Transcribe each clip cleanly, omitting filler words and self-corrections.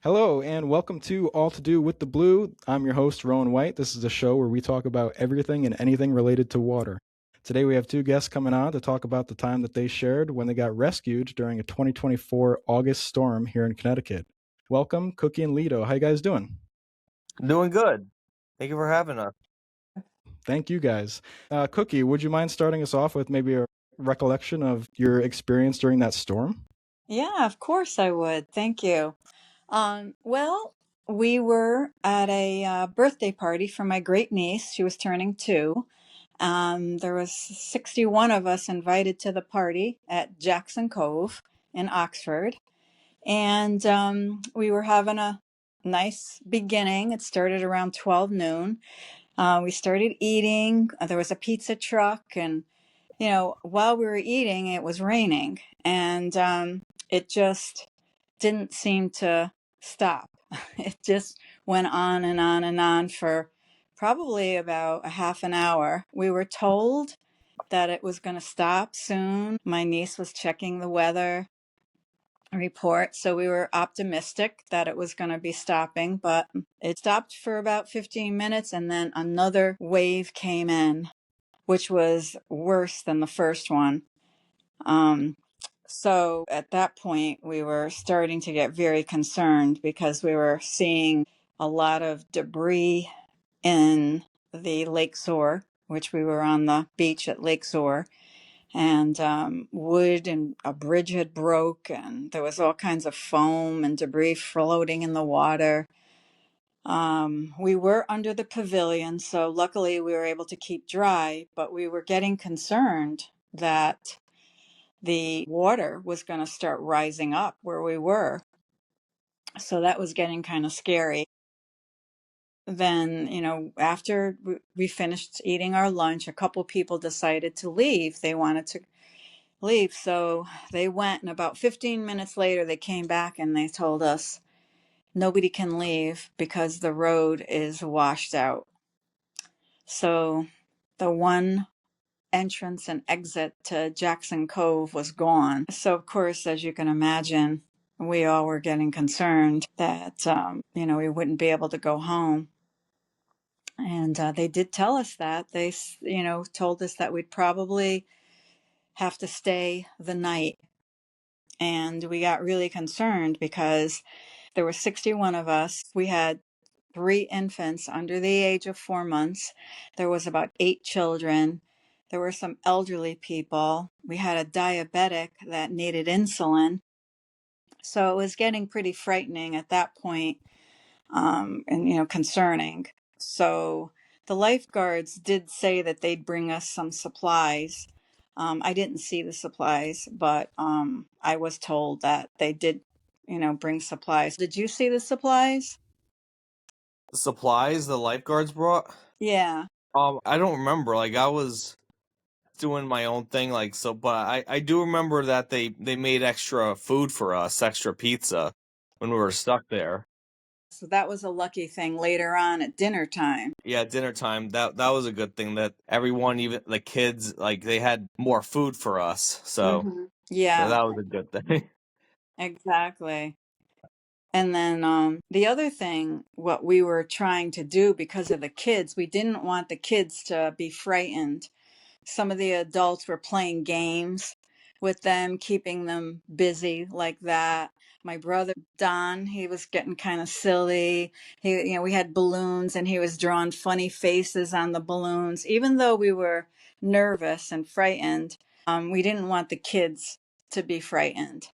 Hello, and welcome to All to Do with the Blue. I'm your host, Rowan White. This is a show where we talk about everything and anything related to water. Today, we have two guests coming on to talk about the time that they shared when they got rescued during a 2024 August storm here in Connecticut. Welcome, Cookie and Leto. How you guys doing? Doing good. Thank you for having us. Thank you, guys. Cookie, would you mind starting us off with maybe a recollection of your experience during that storm? Yeah, of course I would. Thank you. Well, we were at a birthday party for my great niece. She was turning 2. There was 61 of us invited to the party at Jackson Cove in Oxford, and we were having a nice beginning. It started around 12 noon. We started eating. There was a pizza truck, and while we were eating, it was raining, and it just didn't seem to stop. It just went on and on and on for probably about a half an hour. We were told that it was going to stop soon. My niece was checking the weather report, so we were optimistic that it was going to be stopping, but it stopped for about 15 minutes, and then another wave came in, which was worse than the first one. So at that point, we were starting to get very concerned because we were seeing a lot of debris in the Lake Shore, which we were on the beach at Lake Shore, and wood, and a bridge had broke, and there was all kinds of foam and debris floating in the water. We were under the pavilion, so luckily we were able to keep dry, but we were getting concerned that the water was going to start rising up where we were. So that was getting kind of scary. Then, after we finished eating our lunch, a couple people decided to leave. They wanted to leave. So they went, and about 15 minutes later, they came back and they told us nobody can leave because the road is washed out. So the one entrance and exit to Jackson Cove was gone. So, of course, as you can imagine, we all were getting concerned that, we wouldn't be able to go home. And they did tell us that. They, told us that we'd probably have to stay the night. And we got really concerned because there were 61 of us. We had 3 infants under the age of 4 months. There was about 8 children. There were some elderly people. We had a diabetic that needed insulin. So it was getting pretty frightening at that point, and concerning. So the lifeguards did say that they'd bring us some supplies. I didn't see the supplies, but I was told that they did, bring supplies. Did you see the supplies? The supplies the lifeguards brought? Yeah. I don't remember. Like I was doing my own thing, but I do remember that they made extra food for us, extra pizza when we were stuck there. So that was a lucky thing later on at dinner time. Yeah, dinner time. That was a good thing that everyone, even the kids, like they had more food for us. So Yeah, that was a good thing. exactly. And then the other thing, what we were trying to do because of the kids, we didn't want the kids to be frightened. Some of the adults were playing games with them, keeping them busy like that. My brother Don, he was getting kind of silly. We had balloons, and he was drawing funny faces on the balloons. Even though we were nervous and frightened, we didn't want the kids to be frightened.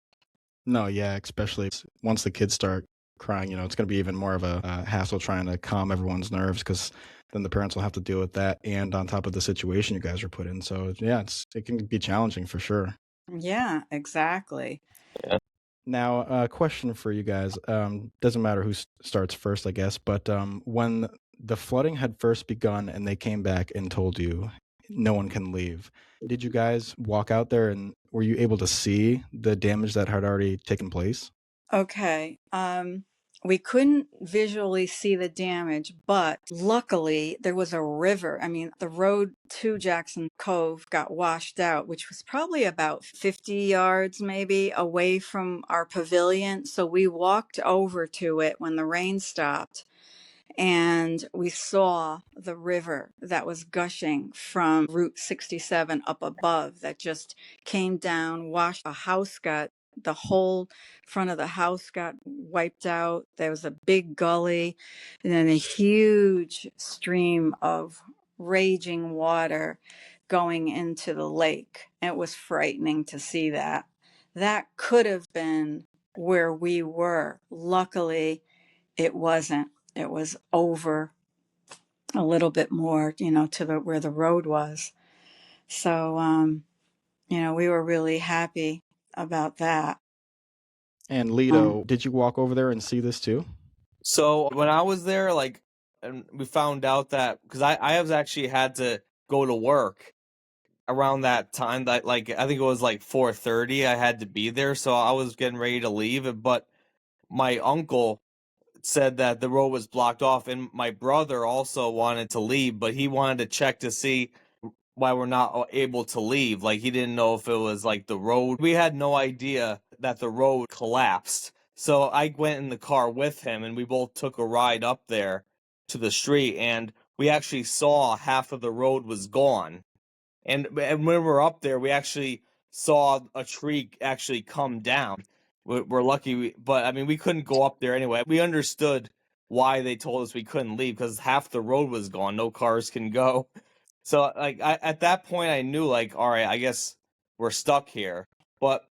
No, yeah, especially once the kids start crying, it's going to be even more of a hassle trying to calm everyone's nerves because then the parents will have to deal with that and on top of the situation you guys are put in. So, yeah, it can be challenging for sure. Yeah, exactly. Yeah. Now, a question for you guys. Doesn't matter who starts first, I guess, but when the flooding had first begun and they came back and told you no one can leave, did you guys walk out there and were you able to see the damage that had already taken place? Okay. We couldn't visually see the damage, but luckily there was a river. I mean, the road to Jackson Cove got washed out, which was probably about 50 yards maybe away from our pavilion. So we walked over to it when the rain stopped, and we saw the river that was gushing from Route 67 up above that just came down, washed a house, got the whole front of the house got wiped out. There was a big gully and then a huge stream of raging water going into the lake. It was frightening to see that. That could have been where we were. Luckily, it wasn't. It was over a little bit more, to the where the road was. So, we were really happy about that. And Leto, did you walk over there and see this too? So when I was there, like, and we found out that because I have actually had to go to work around that time, that like I think it was like 4:30. I had to be there, so I was getting ready to leave. But my uncle said that the road was blocked off, and my brother also wanted to leave, but he wanted to check to see why we're not able to leave. Like, he didn't know if it was like the road. We had no idea that the road collapsed. So I went in the car with him, and we both took a ride up there to the street, and we actually saw half of the road was gone. And when we were up there, we actually saw a tree actually come down. We're lucky, but I mean, we couldn't go up there anyway. We understood why they told us we couldn't leave, because half the road was gone. No cars can go. So like at that point, I knew, like, all right, I guess we're stuck here. But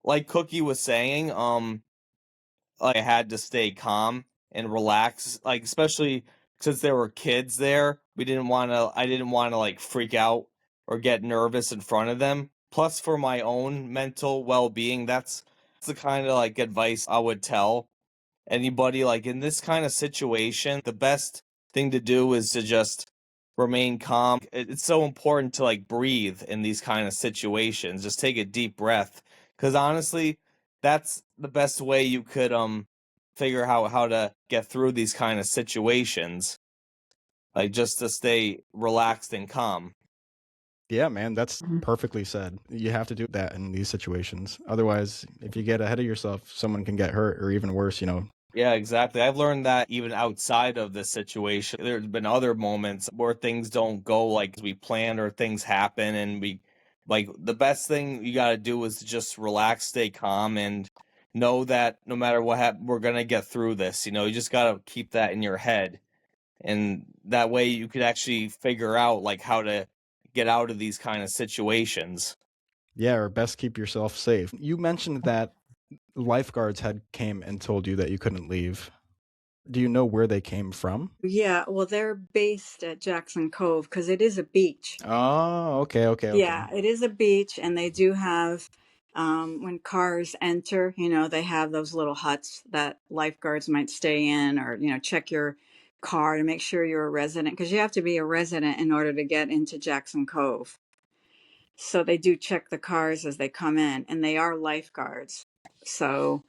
like Cookie was saying, like, I had to stay calm and relax, like, especially since there were kids there. I didn't want to like freak out or get nervous in front of them. Plus, for my own mental well-being, that's the kind of like advice I would tell anybody, like, in this kind of situation. The best thing to do is to just remain calm. It's so important to like breathe in these kind of situations. Just take a deep breath, because honestly, that's the best way you could figure out how to get through these kind of situations, like, just to stay relaxed and calm. Yeah, man, that's perfectly said. You have to do that in these situations. Otherwise, if you get ahead of yourself, someone can get hurt or even worse, Yeah, exactly. I've learned that even outside of this situation. There's been other moments where things don't go like we planned, or things happen, and we, like, the best thing you got to do is just relax, stay calm, and know that no matter what happens, we're going to get through this. You just got to keep that in your head. And that way you could actually figure out like how to get out of these kind of situations. Yeah, or best keep yourself safe. You mentioned that lifeguards had came and told you that you couldn't leave. Do you know where they came from? Yeah, well, they're based at Jackson Cove because it is a beach. Oh, okay. Yeah, it is a beach, and they do have, when cars enter, they have those little huts that lifeguards might stay in, or, check your car to make sure you're a resident, because you have to be a resident in order to get into Jackson Cove. So they do check the cars as they come in, and they are lifeguards. So,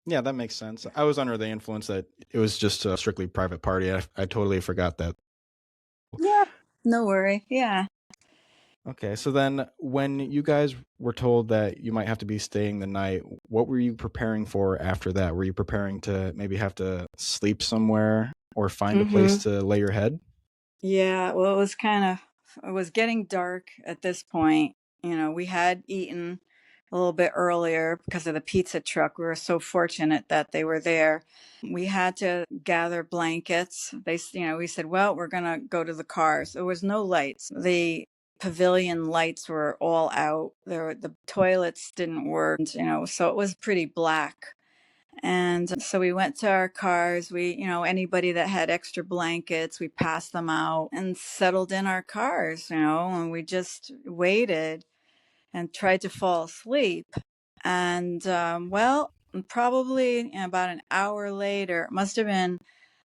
Yeah, that makes sense. I was under the influence that it was just a strictly private party. I totally forgot that. yeah, no worry. Yeah. Okay, so then when you guys were told that you might have to be staying the night, what were you preparing for after that? Were you preparing to maybe have to sleep somewhere or find a place to lay your head? Yeah, well, it was getting dark at this point. We had eaten a little bit earlier because of the pizza truck. We were so fortunate that they were there. We had to gather blankets. We said, well, we're going to go to the cars. There was no lights. The pavilion lights were all out. The toilets didn't work, so it was pretty black. And so we went to our cars. Anybody that had extra blankets, we passed them out and settled in our cars, and we just waited and tried to fall asleep. And, well, probably about an hour later, it must have been,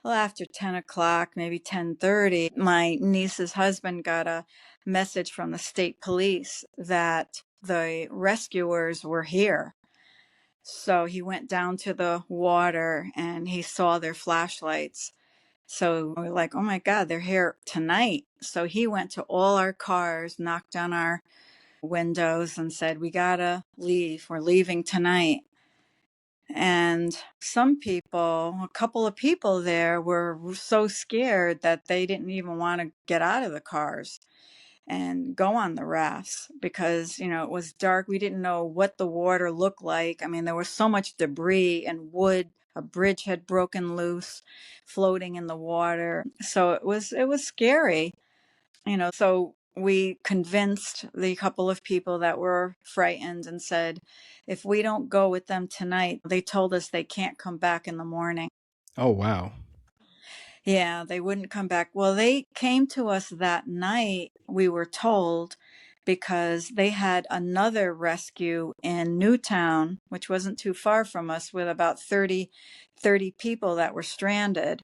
well, after 10 o'clock, maybe 10:30, my niece's husband got a message from the state police that the rescuers were here. So he went down to the water and he saw their flashlights. So we're like, oh my God, they're here tonight. So he went to all our cars, knocked on our windows, and said, we gotta leave. We're leaving tonight. And some people, a couple of people there, were so scared that they didn't even want to get out of the cars and go on the rafts because, it was dark. We didn't know what the water looked like. I mean, there was so much debris and wood. A bridge had broken loose, floating in the water. So it was scary, so we convinced the couple of people that were frightened and said, if we don't go with them tonight, they told us they can't come back in the morning. Oh, wow. Yeah, they wouldn't come back. Well, they came to us that night, we were told, because they had another rescue in Newtown, which wasn't too far from us, with about 30 people that were stranded.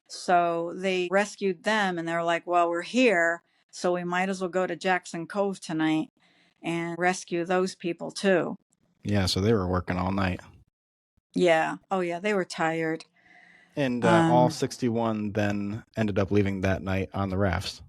So they rescued them and they're like, well, we're here, so we might as well go to Jackson Cove tonight and rescue those people too. Yeah, so they were working all night. Yeah. Oh, yeah, they were tired. And all 61 then ended up leaving that night on the rafts.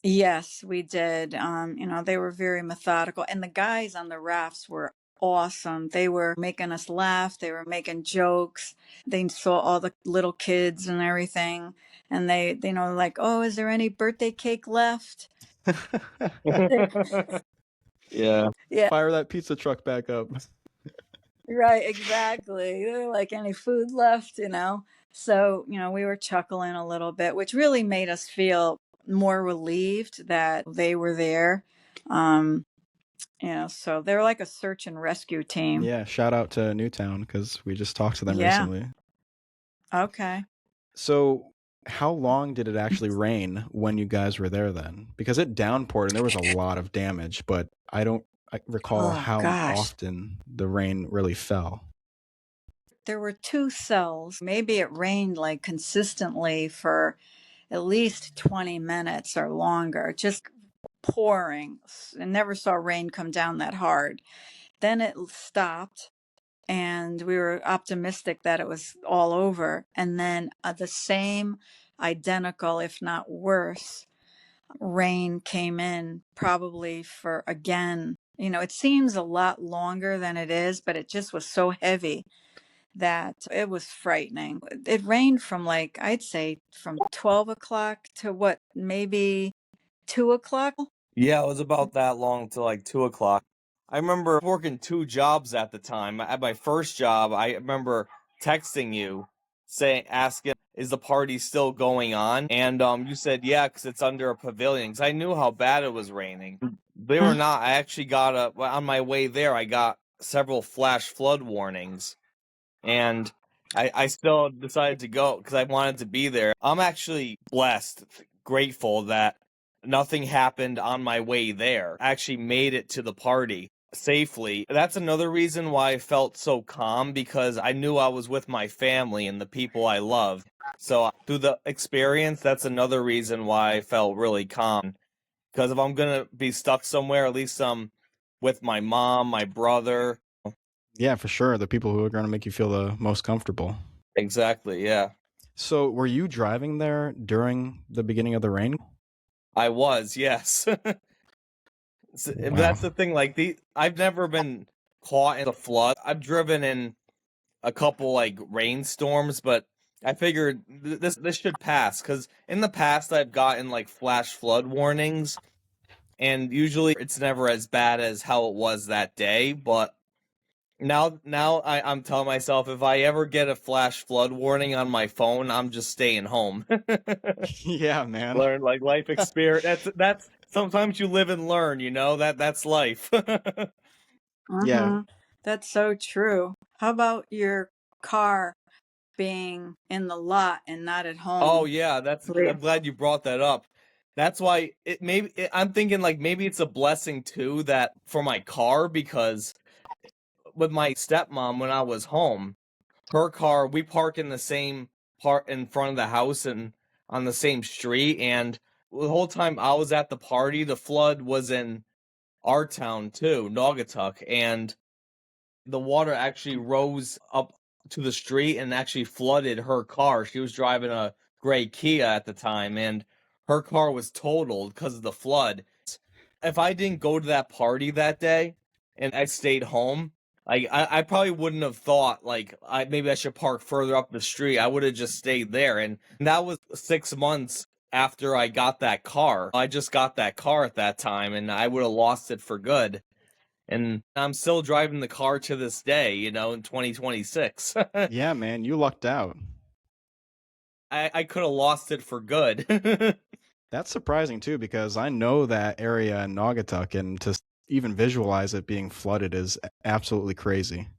Yes, we did. They were very methodical. And the guys on the rafts were awesome. They were making us laugh. They were making jokes. They saw all the little kids and everything. And they like, oh, is there any birthday cake left? Yeah. Yeah, Fire that pizza truck back up. right, exactly. They're like, any food left, So, we were chuckling a little bit, which really made us feel more relieved that they were there. So they're like a search and rescue team. Yeah, shout out to Newtown because we just talked to them Yeah. recently. Okay. So how long did it actually rain when you guys were there then? Because it downpoured and there was a lot of damage, but I don't recall how often the rain really fell. There were 2 cells. Maybe it rained like consistently for at least 20 minutes or longer, just pouring. I never saw rain come down that hard. Then it stopped and we were optimistic that it was all over. And then the same identical, if not worse, rain came in probably for, again, it seems a lot longer than it is, but it just was so heavy that it was frightening. It rained from I'd say from 12 o'clock to maybe 2 o'clock? Yeah, it was about that long till like 2 o'clock. I remember working 2 jobs at the time. At my first job, I remember texting you, asking, is the party still going on? And you said, yeah, because it's under a pavilion. Because I knew how bad it was raining. Believe it or not, I actually on my way there, I got several flash flood warnings. And I still decided to go because I wanted to be there. I'm actually blessed, grateful that nothing happened on my way there. I actually made it to the party safely. That's another reason why I felt so calm, because I knew I was with my family and the people I love. So through the experience, that's another reason why I felt really calm. Because if I'm going to be stuck somewhere, at least I'm with my mom, my brother. Yeah, for sure. The people who are going to make you feel the most comfortable. Exactly, yeah. So were you driving there during the beginning of the rain? I was, yes. Wow. That's the thing. I've never been caught in a flood. I've driven in a couple rainstorms, but I figured this should pass, because in the past I've gotten flash flood warnings, and usually it's never as bad as how it was that day. But now I'm telling myself, if I ever get a flash flood warning on my phone, I'm just staying home. Yeah, man. Learn life experience. That's sometimes you live and learn. That's life. Yeah. That's so true. How about your car being in the lot and not at home? Oh yeah, I'm glad you brought that up. That's why I'm thinking maybe it's a blessing too, that for my car, because with my stepmom, when I was home, her car, we park in the same part in front of the house and on the same street, and the whole time I was at the party, the flood was in our town too, Naugatuck, and The water actually rose up to the street and actually flooded her car. She was driving a gray Kia at the time, and her car was totaled because of the flood. If I didn't go to that party that day and I stayed home, I probably wouldn't have thought like maybe I should park further up the street. I would have just stayed there, and that was 6 months after I got that car. I just got that car at that time, and I would have lost it for good. And I'm still driving the car to this day, in 2026. Yeah, man, you lucked out. I could have lost it for good. That's surprising too, because I know that area in Naugatuck, and to even visualize it being flooded is absolutely crazy.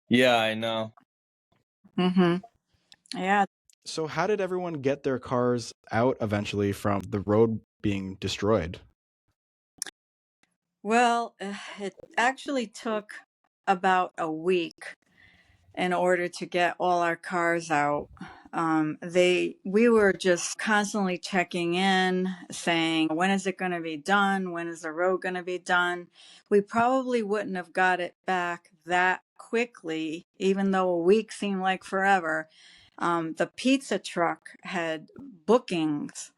Yeah, I know. Yeah. So how did everyone get their cars out eventually from the road being destroyed? Well, it actually took about a week in order to get all our cars out. We were just constantly checking in, saying, when is it going to be done? When is the road going to be done? We probably wouldn't have got it back that quickly, even though a week seemed like forever. The pizza truck had bookings.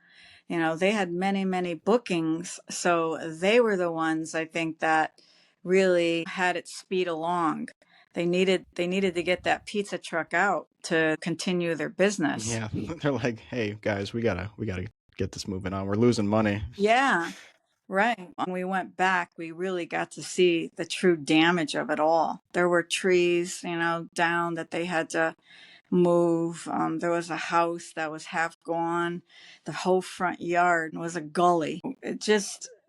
They had many, many bookings. So they were the ones, I think, that really had it speed along. They needed to get that pizza truck out to continue their business. Yeah, they're like, "Hey guys, we gotta get this moving on. We're losing money." Yeah, right. When we went back, we really got to see the true damage of it all. There were trees, down that they had to move. There was a house that was half gone. The whole front yard was a gully. It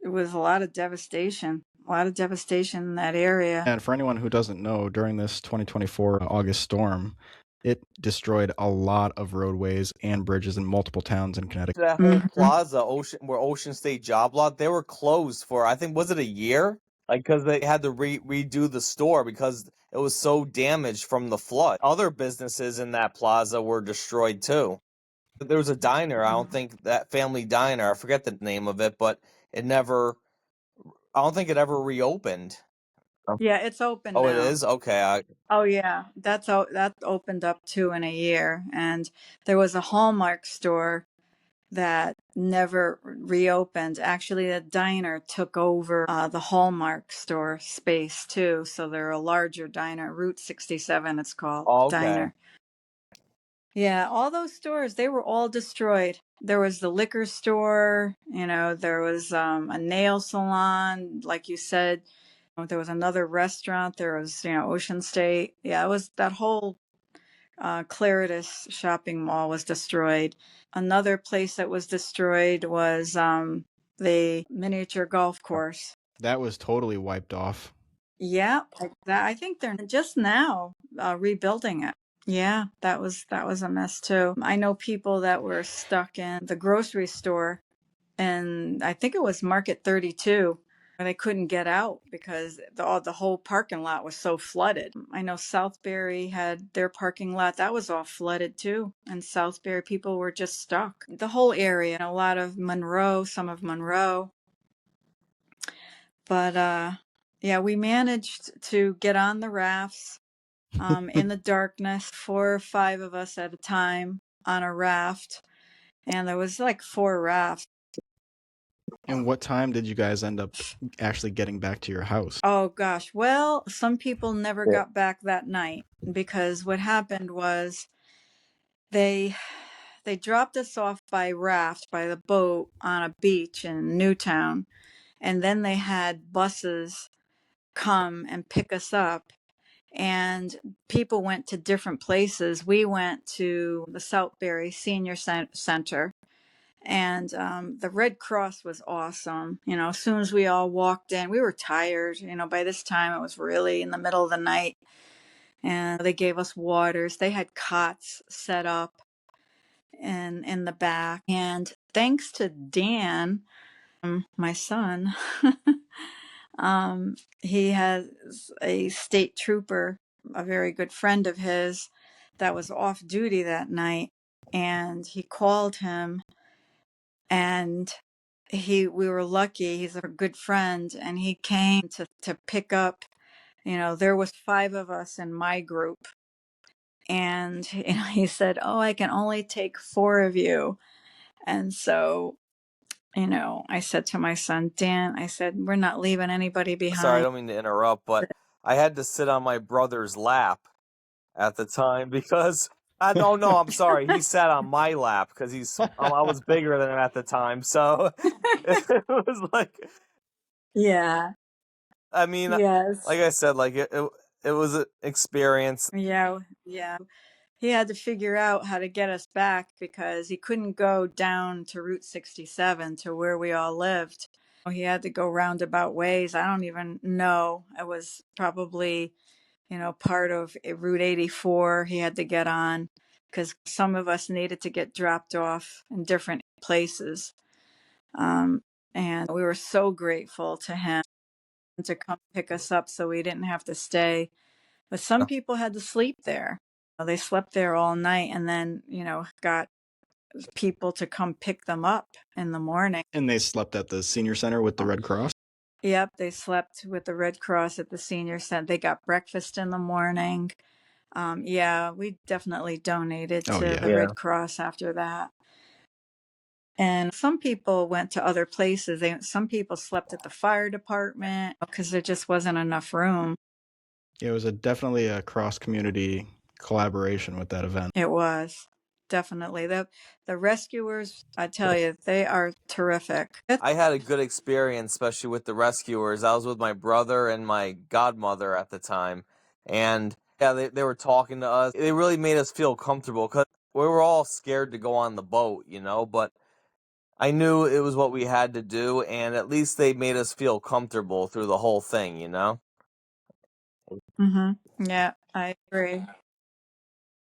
was a lot of devastation. A lot of devastation in that area. And for anyone who doesn't know, during this 2024 August storm, it destroyed a lot of roadways and bridges in multiple towns in Connecticut. That whole plaza, Ocean State Job Lot, they were closed for, I think, was it a year? Like, because they had to redo the store because it was so damaged from the flood. Other businesses in that plaza were destroyed too. There was a diner, I don't think, that family diner, I forget the name of it, but I don't think it ever reopened. Yeah, it's open Oh, now. it is? Okay. Oh yeah, that opened up too in a year. And there was a Hallmark store that never reopened. Actually, the diner took over the Hallmark store space too. So they're a larger diner, Route 67 it's called, Okay. diner. Yeah, all those stores, they were all destroyed. There was the liquor store, there was a nail salon, like you said. There was another restaurant. There was, Ocean State. Yeah, it was that whole Claritas shopping mall was destroyed. Another place that was destroyed was the miniature golf course. That was totally wiped off. Yeah, I think they're just now rebuilding it. Yeah, that was a mess too. I know people that were stuck in the grocery store, and I think it was Market 32. They couldn't get out because the whole parking lot was so flooded. I know Southbury had their parking lot. That was all flooded too. And Southbury people were just stuck. The whole area, a lot of Monroe, some of Monroe. But yeah, we managed to get on the rafts in the darkness, 4 or 5 of us at a time on a raft. And there was like 4 rafts. And what time did you guys end up actually getting back to your house? Oh gosh. Well, some people never got back that night because what happened was they dropped us off by raft by the boat on a beach in Newtown, and then they had buses come and pick us up, and people went to different places. We went to the Southbury Senior Center. And the Red Cross was awesome. As soon as we all walked in, we were tired. By this time it was really in the middle of the night. And they gave us waters. They had cots set up in the back. And thanks to Dan, my son, he has a state trooper, a very good friend of his, that was off duty that night. And he called him, and we were lucky. He's a good friend, and he came to pick up There was 5 of us in my group, and he said, "Oh, I can only take 4 of you." And so, I said to my son, "Dan," I said, "we're not leaving anybody Sorry, I behind." don't mean to interrupt, but I had to sit on my brother's lap at the time because no, I'm sorry. He sat on my lap because I was bigger than him at the time, so it was like, Yeah. I mean, Yes. like I said, like it was an experience. Yeah. Yeah. He had to figure out how to get us back because he couldn't go down to Route 67 to where we all lived. He had to go roundabout ways. I don't even know. It was probably, part of Route 84 he had to get on because some of us needed to get dropped off in different places. And we were so grateful to him to come pick us up so we didn't have to stay. But some people had to sleep there. They slept there all night and then, got people to come pick them up in the morning. And they slept at the senior center with the Red Cross? Yep, they slept with the Red Cross at the senior center. They got breakfast in the morning. Yeah, we definitely donated to the Red Cross after that. And some people went to other places. Some people slept at the fire department because there just wasn't enough room. It was definitely a cross-community collaboration with that event. It was definitely the rescuers. I tell you, they are terrific. I had a good experience, especially with the rescuers. I was with my brother and my godmother at the time, and yeah, they were talking to us. They really made us feel comfortable because we were all scared to go on the boat, but I knew it was what we had to do, and at least they made us feel comfortable through the whole thing, Mm-hmm. Yeah, I agree.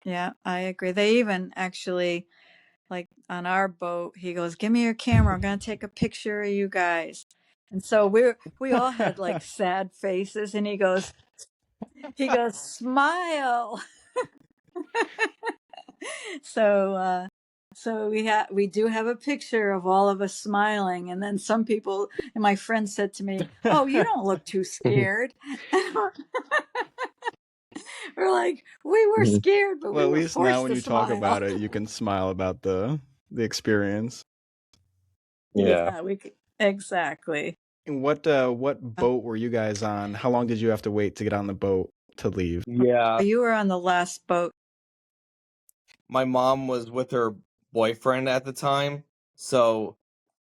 Yeah, I agree. They even actually, like on our boat, he goes, "Give me your camera. I'm gonna take a picture of you guys." And so we all had like sad faces, and he goes, "Smile." So we do have a picture of all of us smiling, and then some people, and my friend said to me, "Oh, you don't look too scared." We're like, we were scared, but Well, we at were least now forced when to you talk smile. about it, you can smile about the experience. Yeah, exactly. And what boat were you guys on? How long did you have to wait to get on the boat to leave? Yeah. You were on the last boat. My mom was with her boyfriend at the time, so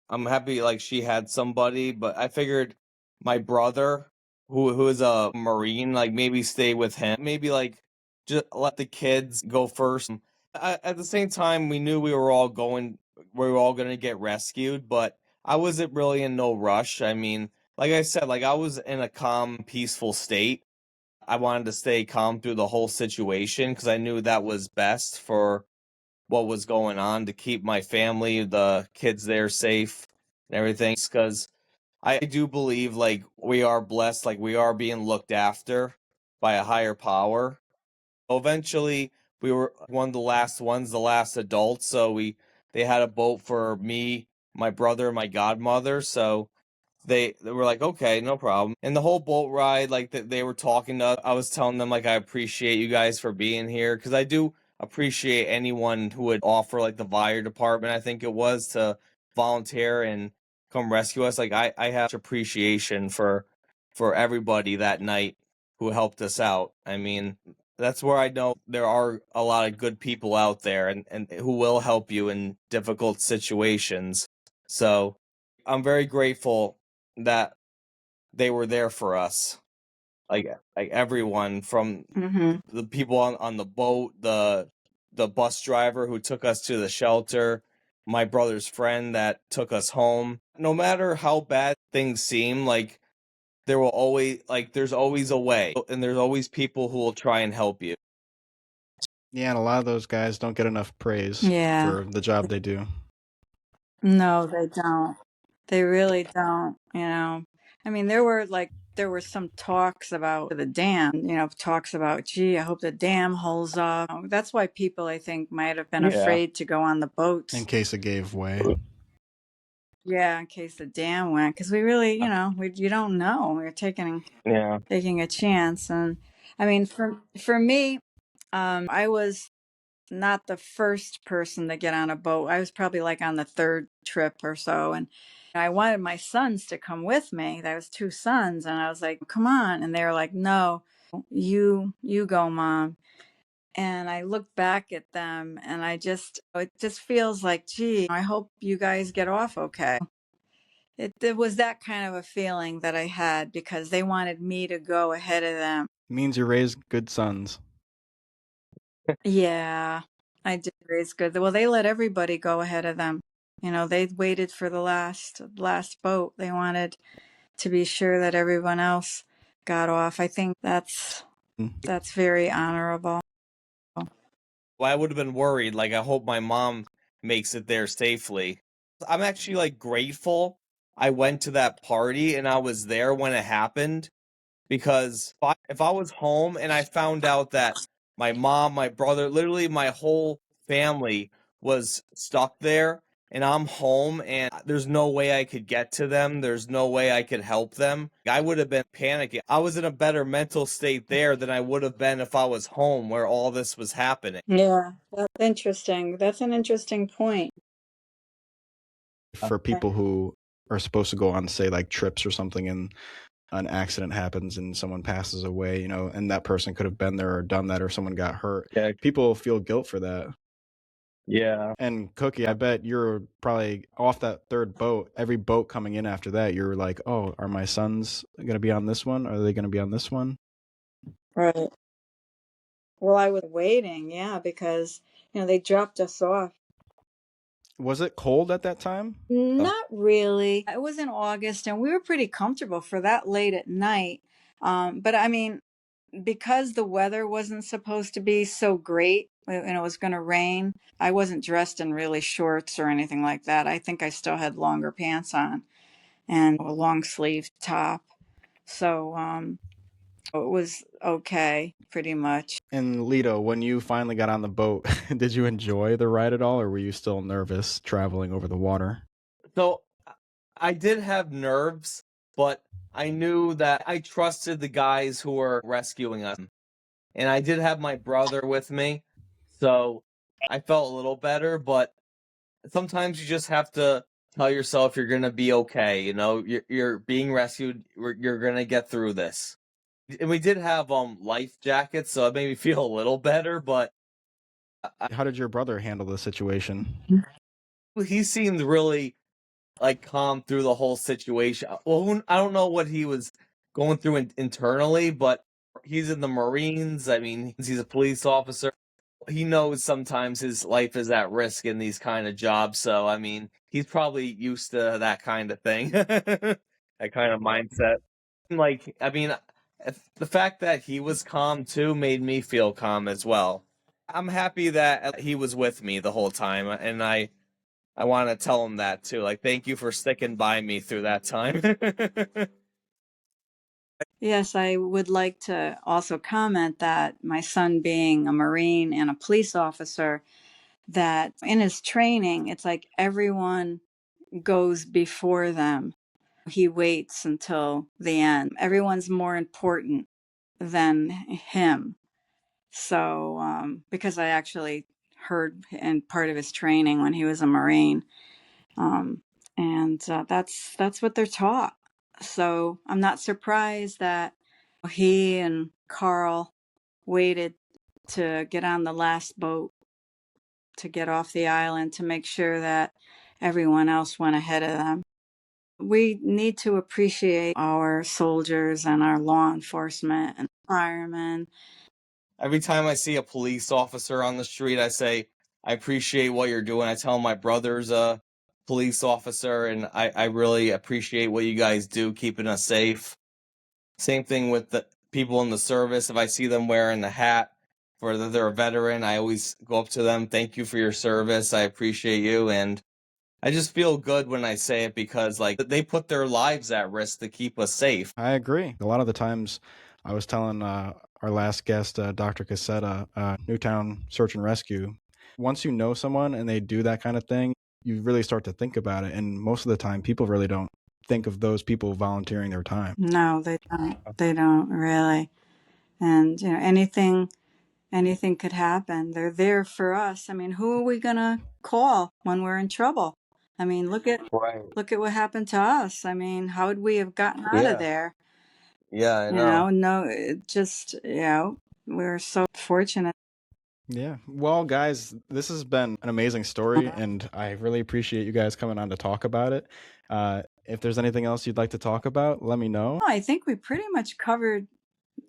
I'm happy like she had somebody, but I figured my brother, who is a Marine, like maybe stay with him. Maybe like just let the kids go first. At the same time, we knew we were all gonna get rescued, but I wasn't really in no rush. I mean, like I said, like I was in a calm, peaceful state. I wanted to stay calm through the whole situation because I knew that was best for what was going on to keep my family, the kids there safe and everything. Because I do believe like we are blessed, like we are being looked after by a higher power. Eventually, we were one of the last ones, the last adults. So they had a boat for me, my brother, my godmother. So they were like, okay, no problem. And the whole boat ride, like they were talking to us. I was telling them like I appreciate you guys for being here because I do appreciate anyone who would offer like the fire department, I think it was, to volunteer and come rescue us. Like I have appreciation for everybody that night who helped us out. I mean, that's where I know there are a lot of good people out there and who will help you in difficult situations. So I'm very grateful that they were there for us. Like everyone from the people on the boat, the bus driver who took us to the shelter, my brother's friend that took us home. No matter how bad things seem, like there's always a way and there's always people who will try and help you. Yeah, and a lot of those guys don't get enough praise Yeah. for the job they do. No, they don't. They really don't, I mean, there were some talks about the dam, talks about, gee, I hope the dam holds up. That's why people, I think, might have been afraid to go on the boats. In case it gave way. Yeah, in case the dam went, because we really, you don't know. We're taking a chance, and I mean, for me, I was not the first person to get on a boat. I was probably like on the third trip or so, and I wanted my sons to come with me. There was two sons, and I was like, "Come on!" And they were like, "No, you go, Mom." And I look back at them, and it just feels like, gee, I hope you guys get off okay. It was that kind of a feeling that I had because they wanted me to go ahead of them. It means you raised good sons. Yeah, I did raise good. Well, they let everybody go ahead of them. They waited for the last boat. They wanted to be sure that everyone else got off. I think that's very honorable. Well, I would have been worried. Like, I hope my mom makes it there safely. I'm actually like grateful I went to that party and I was there when it happened, because if I was home and I found out that my mom, my brother, literally my whole family was stuck there, and I'm home and there's no way I could get to them, there's no way I could help them, I would have been panicking. I was in a better mental state there than I would have been if I was home where all this was happening. Yeah, that's interesting. That's an interesting point. For people who are supposed to go on, say, like trips or something, and an accident happens and someone passes away, and that person could have been there or done that, or someone got hurt. Yeah. People feel guilt for that. Yeah. And Cookie, I bet you're probably off that third boat. Every boat coming in after that, you're like, oh, are my sons going to be on this one? Are they going to be on this one? Right. Well, I was waiting, yeah, because, they dropped us off. Was it cold at that time? Not really. It was in August, and we were pretty comfortable for that late at night. But I mean, because the weather wasn't supposed to be so great and it was going to rain, I wasn't dressed in really shorts or anything like that. I think I still had longer pants on and a long sleeve top. So it was okay, pretty much. And Leto, when you finally got on the boat, did you enjoy the ride at all, or were you still nervous traveling over the water? So I did have nerves, but I knew that I trusted the guys who were rescuing us. And I did have my brother with me, so I felt a little better, but sometimes you just have to tell yourself you're going to be okay, you're being rescued, you're going to get through this. And we did have life jackets, so it made me feel a little better, but How did your brother handle the situation? he seemed really like calm through the whole situation. Well, I don't know what he was going through internally, but he's in the Marines. I mean, he's a police officer. He knows sometimes his life is at risk in these kind of jobs. So, I mean, he's probably used to that kind of thing, that kind of mindset. Like, I mean, the fact that he was calm too made me feel calm as well. I'm happy that he was with me the whole time, and I want to tell him that too. Like, thank you for sticking by me through that time. Yes, I would like to also comment that my son, being a Marine and a police officer, that in his training, it's like everyone goes before them. He waits until the end. Everyone's more important than him. So, because I actually heard in part of his training when he was a Marine, and that's what they're taught. So I'm not surprised that he and Carl waited to get on the last boat to get off the island to make sure that everyone else went ahead of them. We need to appreciate our soldiers and our law enforcement and firemen. Every time I see a police officer on the street, I say, I appreciate what you're doing. I tell my brother's a police officer, and I really appreciate what you guys do, keeping us safe. Same thing with the people in the service. If I see them wearing the hat for that they're a veteran, I always go up to them. Thank you for your service. I appreciate you. And I just feel good when I say it, because like they put their lives at risk to keep us safe. I agree. A lot of the times, I was telling our last guest, Dr. Cassetta, Newtown Search and Rescue, once you know someone and they do that kind of thing, you really start to think about it. And most of the time, people really don't think of those people volunteering their time. No, they don't. They don't really. And, anything could happen. They're there for us. I mean, who are we going to call when we're in trouble? I mean, look at what happened to us. I mean, how would we have gotten out of there? Yeah, I know. No, it just, we're so fortunate. Yeah. Well, guys, this has been an amazing story, and I really appreciate you guys coming on to talk about it. If there's anything else you'd like to talk about, let me know. I think we pretty much covered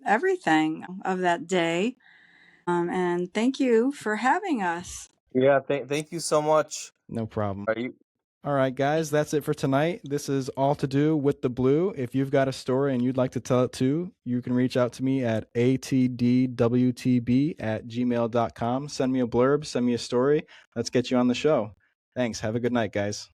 everything of that day. And thank you for having us. Yeah, thank you so much. No problem. Are you? All right, guys, that's it for tonight. This is All to Do with the Blue. If you've got a story and you'd like to tell it too, you can reach out to me at atdwtb@gmail.com. Send me a blurb, send me a story. Let's get you on the show. Thanks. Have a good night, guys.